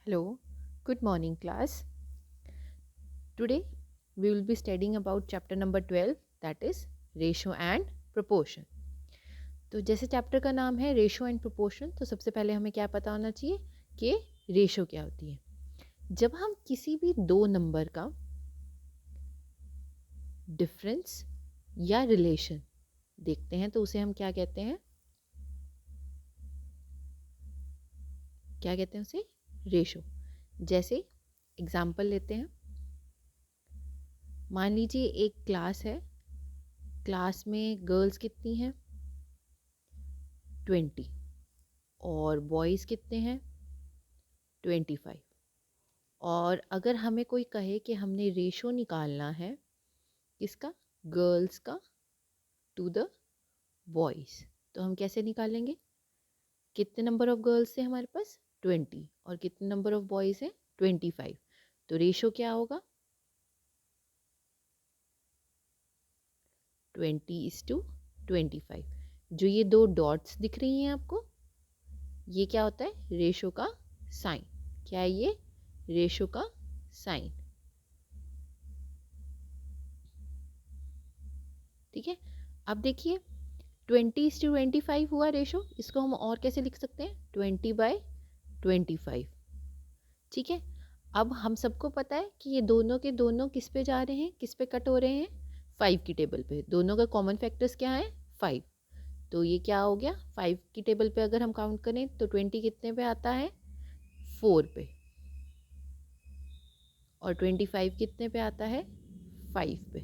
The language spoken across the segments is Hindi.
Hello, good morning, class. Today we will be studying about chapter number 12, that is ratio and proportion. तो जैसे चैप्टर का नाम है रेशो एंड प्रोपोर्शन, तो सबसे पहले हमें क्या पता होना चाहिए कि रेशो क्या होती है। जब हम किसी भी दो नंबर का डिफरेंस या रिलेशन देखते हैं तो उसे हम क्या कहते हैं उसे रेशो। जैसे एग्जाम्पल लेते हैं, मान लीजिए एक क्लास है, क्लास में गर्ल्स कितनी हैं 20 और बॉयज़ कितने हैं 25। और अगर हमें कोई कहे कि हमने रेशो निकालना है किसका, गर्ल्स का टू द बॉयज़, तो हम कैसे निकालेंगे? कितने नंबर ऑफ गर्ल्स है हमारे पास 20 और कितने नंबर ऑफ बॉयज़ हैं 25। तो रेशो क्या होगा 20:25। जो ये दो डॉट्स दिख रही हैं आपको, ये क्या होता है रेशो का साइन। क्या है ये? रेशो का साइन। ठीक है, अब देखिए 20:25 हुआ रेशो, इसको हम और कैसे लिख सकते हैं 20/25। ठीक है, अब हम सबको पता है कि ये दोनों के दोनों किस पे जा रहे हैं, किस पे कट हो रहे हैं 5 की टेबल पे। दोनों का कॉमन फैक्टर्स क्या है 5। तो ये क्या हो गया 5 की टेबल पे अगर हम काउंट करें तो 20 कितने पे आता है 4 पे, और 25 कितने पे आता है 5 पे।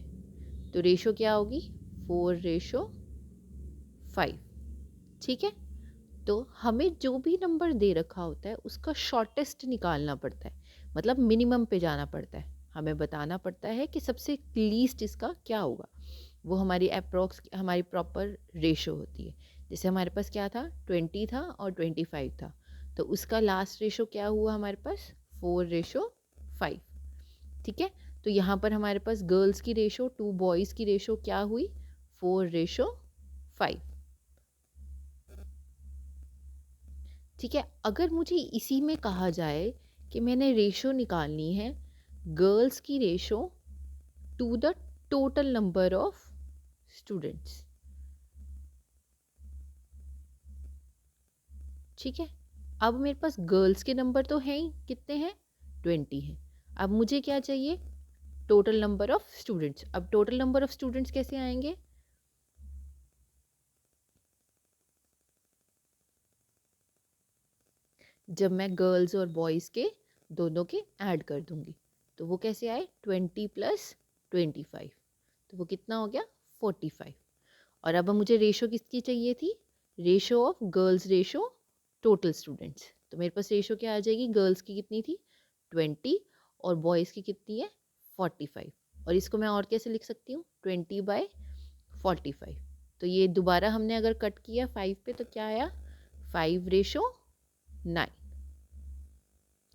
तो रेशो क्या होगी 4:5। ठीक है, तो हमें जो भी नंबर दे रखा होता है उसका शॉर्टेस्ट निकालना पड़ता है, मतलब मिनिमम पे जाना पड़ता है। हमें बताना पड़ता है कि सबसे लीस्ट इसका क्या होगा, वो हमारी अप्रोक्स हमारी प्रॉपर रेशो होती है। जैसे हमारे पास क्या था 20 था और 25 था, तो उसका लास्ट रेशो क्या हुआ हमारे पास 4:5। ठीक है, तो यहाँ पर हमारे पास गर्ल्स की रेशो टू बॉयज़ की रेशो क्या हुई 4:5। ठीक है, अगर मुझे इसी में कहा जाए कि मैंने रेशो निकालनी है गर्ल्स की ratio two the total number of students. ठीक है, अब मेरे पास गर्ल्स के नंबर तो हैं ही, कितने हैं 20 हैं। अब मुझे क्या चाहिए टोटल नंबर ऑफ स्टूडेंट्स। अब टोटल नंबर ऑफ स्टूडेंट्स कैसे आएंगे, जब मैं गर्ल्स और बॉयज़ के दोनों के ऐड कर दूंगी। तो वो कैसे आए 20+25, तो वो कितना हो गया 45। और अब मुझे रेशो किसकी चाहिए थी, ratio of girls ratio total students. तो मेरे पास रेशो क्या आ जाएगी, गर्ल्स की कितनी थी 20 और बॉयज़ की कितनी है 45। और इसको मैं और कैसे लिख सकती हूँ 20/45। तो ये दोबारा हमने अगर कट किया 5 पे तो क्या आया 5:9,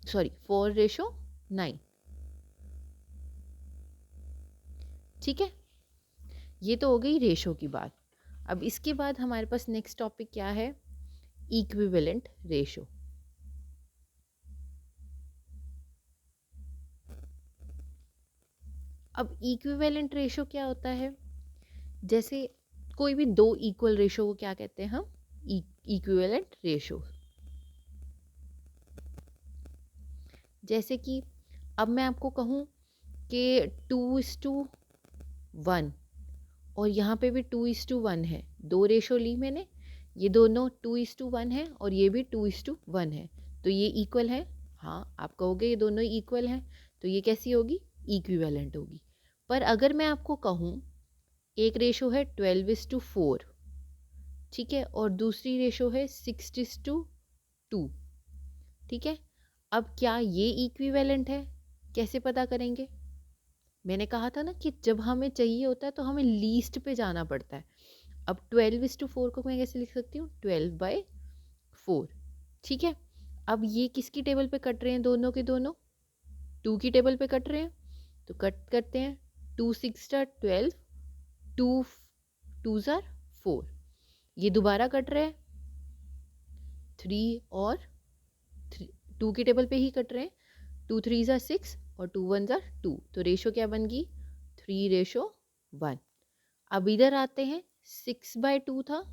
सॉरी 4:9। ठीक है, ये तो हो गई रेशो की बात। अब इसके बाद हमारे पास नेक्स्ट टॉपिक क्या है, इक्विवेलेंट रेशो। अब इक्विवेलेंट रेशो क्या होता है, जैसे कोई भी दो इक्वल रेशो को क्या कहते हैं हम इक्विवेलेंट रेशो। जैसे कि अब मैं आपको कहूँ कि 2:1 और यहाँ पे भी 2:1 है, दो रेशो ली मैंने, ये दोनों 2:1 है और ये भी 2:1 है, तो ये इक्वल है। हाँ, आप कहोगे ये दोनों इक्वल हैं, तो ये कैसी होगी इक्विवेलेंट होगी। पर अगर मैं आपको कहूँ एक रेशो है 12:4, ठीक है, और दूसरी रेशो है 6:2, ठीक है, अब क्या ये इक्विवेलेंट है, कैसे पता करेंगे? मैंने कहा था ना कि जब हमें चाहिए होता है तो हमें लीस्ट पे जाना पड़ता है। अब 12:4 को मैं कैसे लिख सकती हूँ 12/4। ठीक है, अब ये किसकी टेबल पे कट रहे हैं, दोनों के दोनों 2 की टेबल पे कट रहे हैं, तो कट करते हैं 2 6 12, 2 2 4, ये दोबारा कट रहे हैं 3 और 3, टू की टेबल पे ही कट रहे हैं। 2 3 ज़ा 6 और 2 1 ज़ा 2, तो रेशो क्या बन गई 3:1। अब इधर आते हैं, 6/2 था,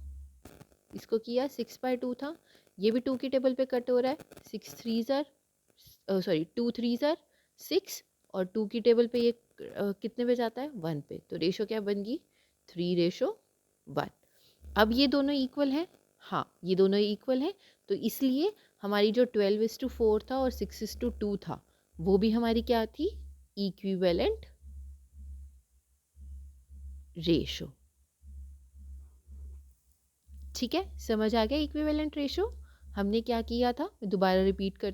इसको किया 6/2 था, ये भी 2 की टेबल पे कट हो रहा है। 6 3 ज़ा सॉरी 2 3 ज़ा 6 और 2 की टेबल पे ये कितने पे जाता है 1 पे, तो रेशो क्या बन गई 3:1। अब ये दोनों इक्वल हैं, हाँ ये दोनों इक्वल हैं, तो इसलिए हमारी जो 12:4 था और 6:2 था वो भी हमारी क्या थी इक्विवेलेंट रेशो। ठीक है, समझ आ गया इक्विवेलेंट रेशो हमने क्या किया था, मैं दोबारा रिपीट करती